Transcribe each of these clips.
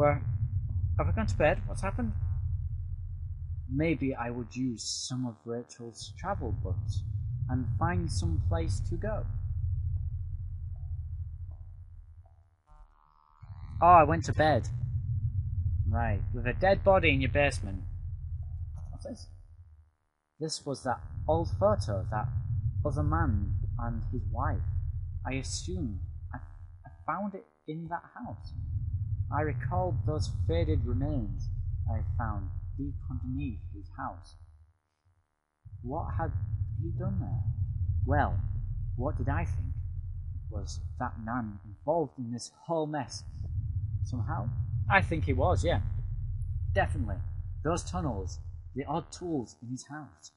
Where have I gone to bed? What's happened? Maybe I would use some of Rachel's travel books and find some place to go. Oh, I went to bed. Right, with a dead body in your basement. What's this? This was that old photo of that other man and his wife. I assumed I found it in that house. I recalled those faded remains I had found deep underneath his house. What had he done there? Well, what did I think? Was that man involved in this whole mess? Somehow? I think he was, yeah. Definitely. Those tunnels, the odd tools in his house,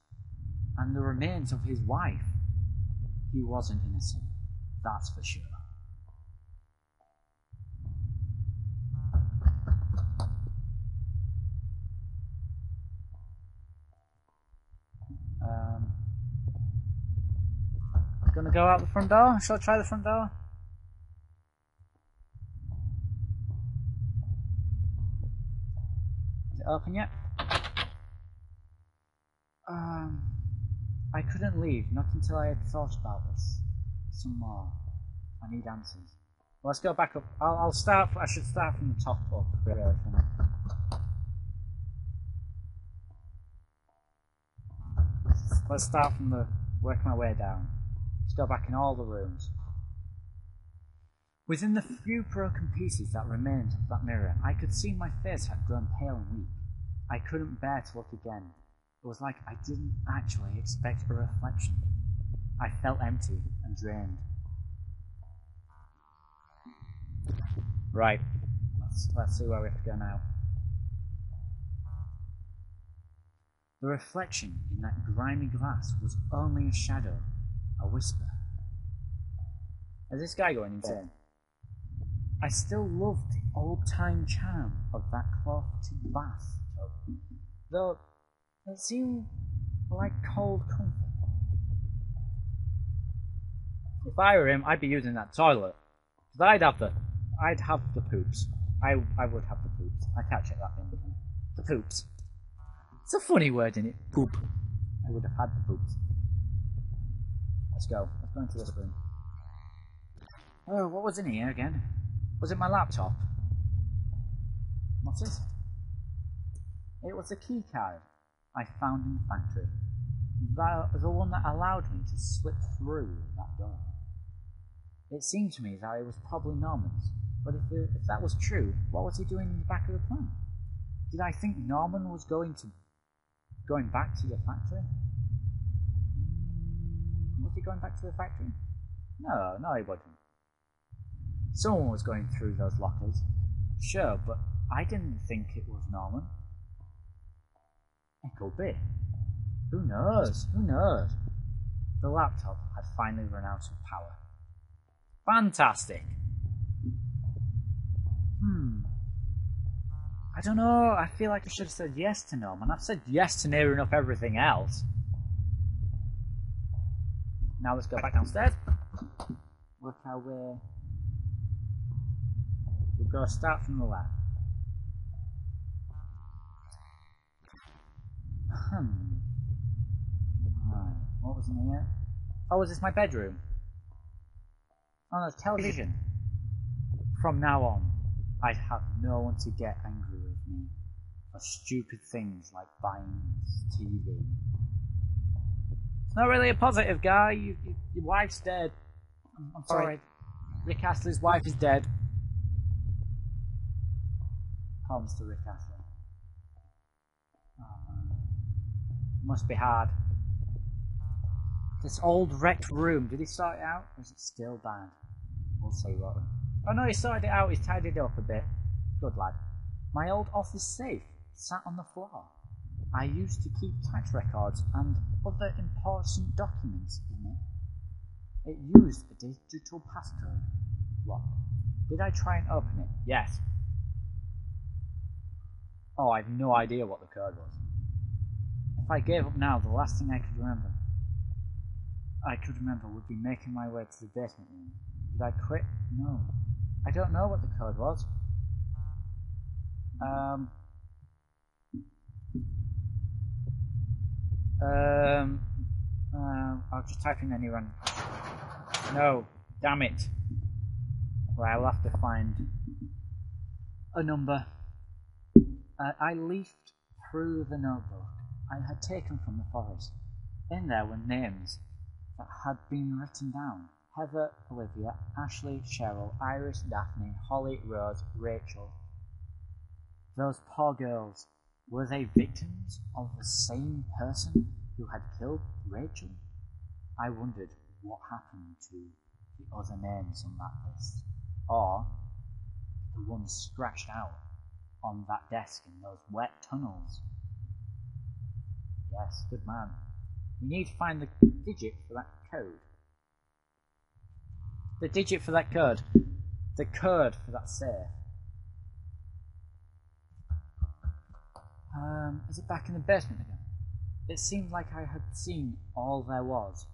and the remains of his wife. He wasn't innocent, that's for sure. Gonna go out the front door? Shall I try the front door? Is it open yet? I couldn't leave, not until I had thought about this some more. I need answers. Well, let's go back up. I'll start. I should start from the top up. Really, let's start from the work my way down. Let's go back in all the rooms. Within the few broken pieces that remained of that mirror, I could see my face had grown pale and weak. I couldn't bear to look again. It was like I didn't actually expect a reflection. I felt empty and drained. Right, let's see where we have to go now. The reflection in that grimy glass was only a shadow, a whisper. Is this guy going insane? I still loved the old-time charm of that cloth-footed bathtub, though it seemed like cold comfort. If I were him, I'd be using that toilet. Because I'd have the poops. I would have the poops. I can't check that thing. The poops. It's a funny word, isn't it? Poop. I would have had the poops. Let's go. Let's go into this room. Oh, what was in here again? Was it my laptop? What's this? It was a key card I found in the factory. The one that allowed me to slip through that door. It seemed to me that it was probably Norman's, but if that was true, what was he doing in the back of the plant? Did I think Norman was going back to the factory? Was he going back to the factory? No, he wasn't. Someone was going through those lockers. Sure, but I didn't think it was Norman. It could be. Who knows? Who knows? The laptop had finally run out of power. Fantastic! I don't know, I feel like I should have said yes to Norman. I've said yes to near enough everything else. Now let's go back downstairs. Work our way. We'll go start from the left. Right, what was in here? Oh, is this my bedroom? Oh, there's television. From now on, I'd have no one to get angry with me for stupid things like buying this TV. It's not really a positive, guy. Your wife's dead. I'm sorry. Rick Astley's wife is dead. Poor Mr. Rick Astley. Oh, man. Must be hard. This old wrecked room, did he sort it out? Or is it still bad? We'll see what. Oh no, he sorted it out, he's tidied it up a bit. Good lad. My old office safe sat on the floor. I used to keep tax records and other important documents in it. It used a digital passcode. What? Did I try and open it? Yes. Oh, I have no idea what the code was. If I gave up now, the last thing I could remember would be making my way to the basement room. Did I quit? No. I don't know what the code was. I'll just type in any random. No, damn it. Well, I'll have to find a number. I leafed through the notebook I had taken from the forest. In there were names that had been written down. Heather, Olivia, Ashley, Cheryl, Iris, Daphne, Holly, Rose, Rachel. Those poor girls. Were they victims of the same person who had killed Rachel? I wondered what happened to the other names on that list. Or the ones scratched out on that desk in those wet tunnels. Yes, good man. We need to find the digit for that code. The digit for that code. The code for that safe. Is it back in the basement again? It seemed like I had seen all there was.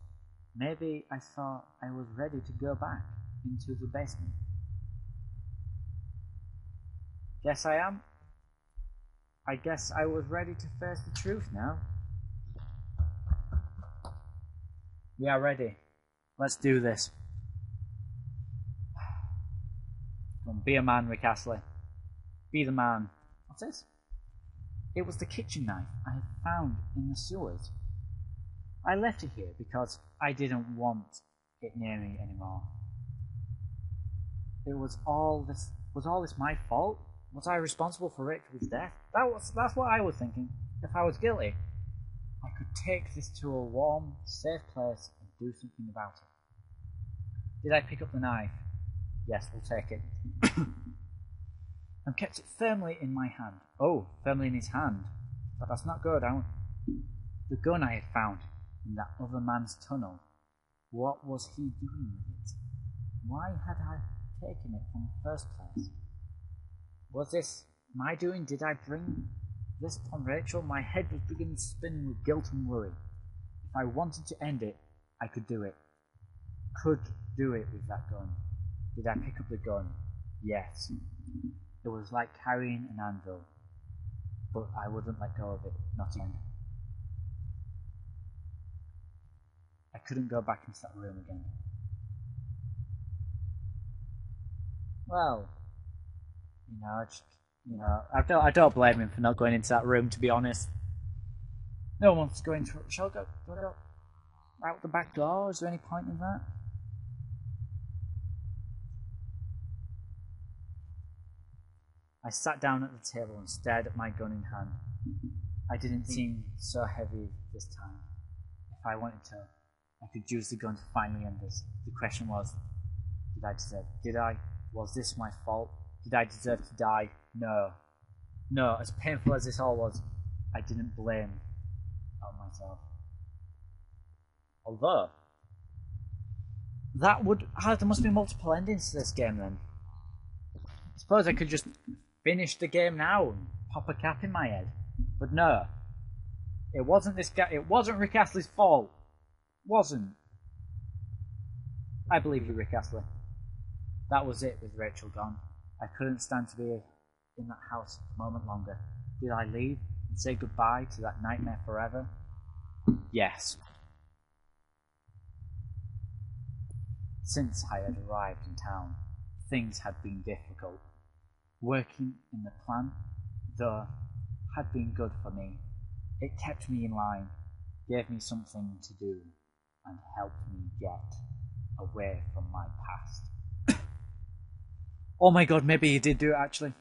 Maybe I thought I was ready to go back into the basement. Guess I am. I guess I was ready to face the truth now. We are ready. Let's do this. Come on, be a man, Rick Astley. Be the man. What's this? It was the kitchen knife I had found in the sewers. I left it here because I didn't want it near me anymore. Was all this my fault? Was I responsible for Rachel's death? That's what I was thinking. If I was guilty, I could take this to a warm, safe place and do something about it. Did I pick up the knife? Yes, we'll take it. And kept it firmly in my hand. Oh, firmly in his hand. But that's not good. The gun I had found in that other man's tunnel. What was he doing with it? Why had I taken it from the first place? Was this my doing? Did I bring this upon Rachel? My head was beginning to spin with guilt and worry. If I wanted to end it, I could do it. Could do it with that gun. Did I pick up the gun? Yes. It was like carrying an anvil, but I wouldn't let go of it, not again. I couldn't go back into that room again. Well, I don't blame him for not going into that room, to be honest. No one wants to go into it. Shall I go out the back door? Is there any point in that? I sat down at the table and stared at my gun in hand. I didn't seem so heavy this time. If I wanted to, I could use the gun to finally end this. The question was, did I deserve it? Did I? Was this my fault? Did I deserve to die? No. No, as painful as this all was, I didn't blame myself. Although, there must be multiple endings to this game then. I suppose I could just finish the game now and pop a cap in my head. But no. It wasn't Rick Astley's fault. Wasn't. I believe you, Rick Astley. That was it with Rachel gone. I couldn't stand to be in that house a moment longer. Did I leave and say goodbye to that nightmare forever? Yes. Since I had arrived in town, things had been difficult. Working in the plant, though, had been good for me. It kept me in line, gave me something to do, and helped me get away from my past. Oh my god, maybe he did do it actually.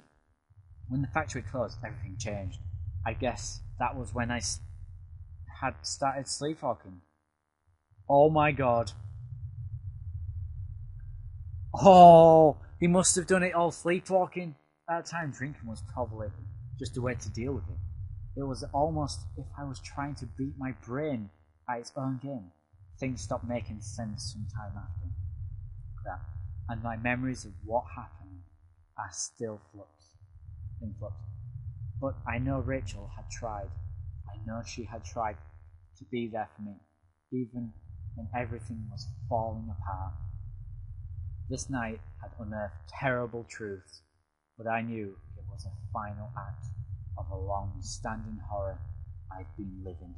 When the factory closed, everything changed. I guess that was when I had started sleepwalking. Oh my god. Oh, he must have done it all sleepwalking. At the time, drinking was probably just a way to deal with it. It was almost if I was trying to beat my brain at its own game. Things stopped making sense some time after that, and my memories of what happened are still in flux. But I know Rachel had tried. I know she had tried to be there for me, even when everything was falling apart. This night had unearthed terrible truths, but I knew it was was a final act of a long-standing horror I'd been living.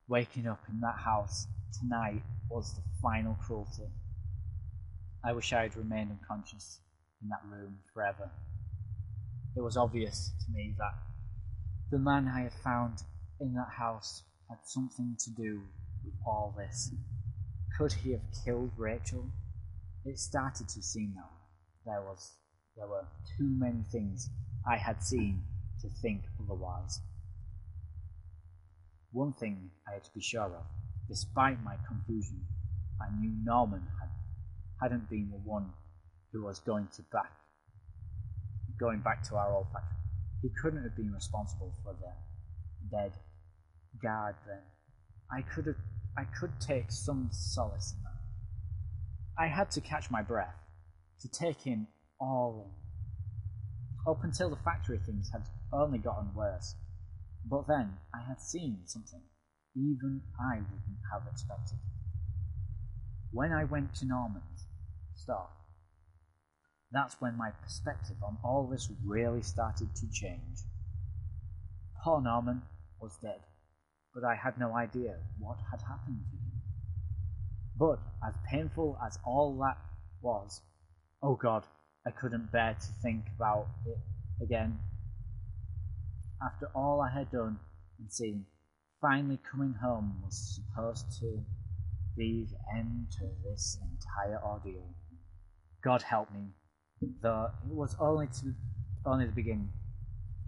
Waking up in that house tonight was the final cruelty. I wish I had remained unconscious in that room forever. It was obvious to me that the man I had found in that house had something to do with all this. Could he have killed Rachel? It started to seem that there were too many things I had seen to think otherwise. One thing I had to be sure of, despite my confusion, I knew Norman hadn't been the one who was going back to our old factory. He couldn't have been responsible for the dead guard then. I could take some solace in that. I had to catch my breath, to take in all in. Up until the factory things had only gotten worse. But then I had seen something even I wouldn't have expected. When I went to Norman's store, that's when my perspective on all this really started to change. Poor Norman was dead, but I had no idea what had happened to him. But as painful as all that was, oh God, I couldn't bear to think about it again. After all I had done and seen, finally coming home was supposed to be the end to this entire ordeal. God help me, though it was only the beginning.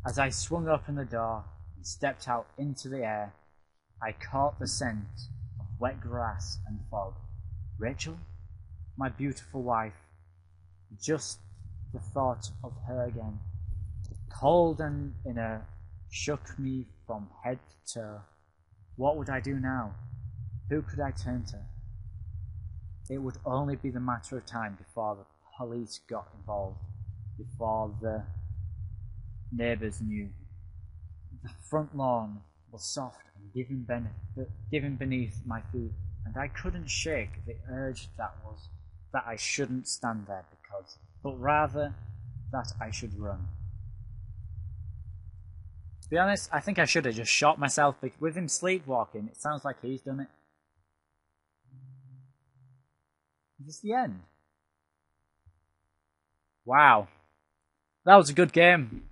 As I swung open the door and stepped out into the air, I caught the scent of wet grass and fog. Rachel, my beautiful wife, just the thought of her again, cold and inner, shook me from head to toe. What would I do now? Who could I turn to? It would only be the matter of time before the police got involved, before the neighbours knew. The front lawn was soft and giving beneath my feet, and I couldn't shake the urge that I shouldn't stand there but rather that I should run. To be honest, I think I should have just shot myself, but with him sleepwalking, it sounds like he's done it. Is this the end? Wow. That was a good game.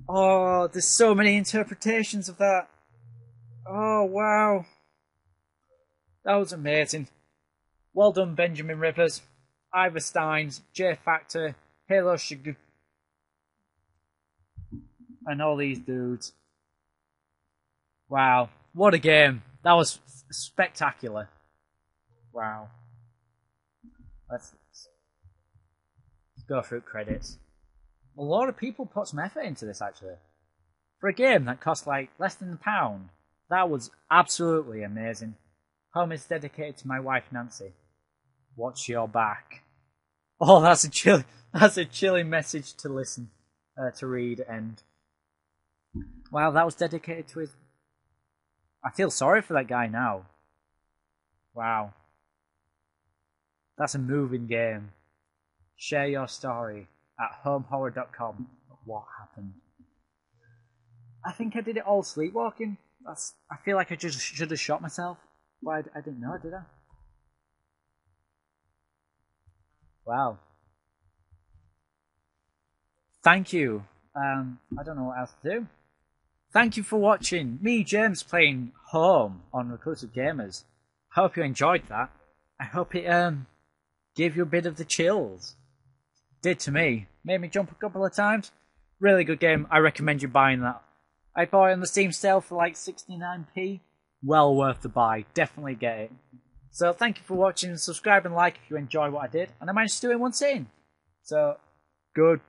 Oh, there's so many interpretations of that. Oh, wow. That was amazing. Well done, Benjamin Rippers, Ivor Steins, J Factor, Halo Sugar, and all these dudes. Wow, what a game. That was spectacular. Wow. Let's go through credits. A lot of people put some effort into this, actually. For a game that cost like less than £1, that was absolutely amazing. Home is dedicated to my wife Nancy. Watch your back. Oh, that's a chilling message to listen, to read, and wow, that was dedicated to his. I feel sorry for that guy now. Wow, that's a moving game. Share your story at homehorror.com. What happened? I think I did it all sleepwalking. I feel like I just should have shot myself. Well, I didn't know, did I? Wow. Thank you. I don't know what else to do. Thank you for watching me, James, playing Home on Reclusive Gamers. Hope you enjoyed that. I hope it gave you a bit of the chills. Did to me. Made me jump a couple of times. Really good game. I recommend you buying that. I bought it on the Steam sale for like 69p. Well worth the buy. Definitely get it. So thank you for watching. Subscribe and like if you enjoy what I did. And I managed to do it in one sitting. So, goodbye.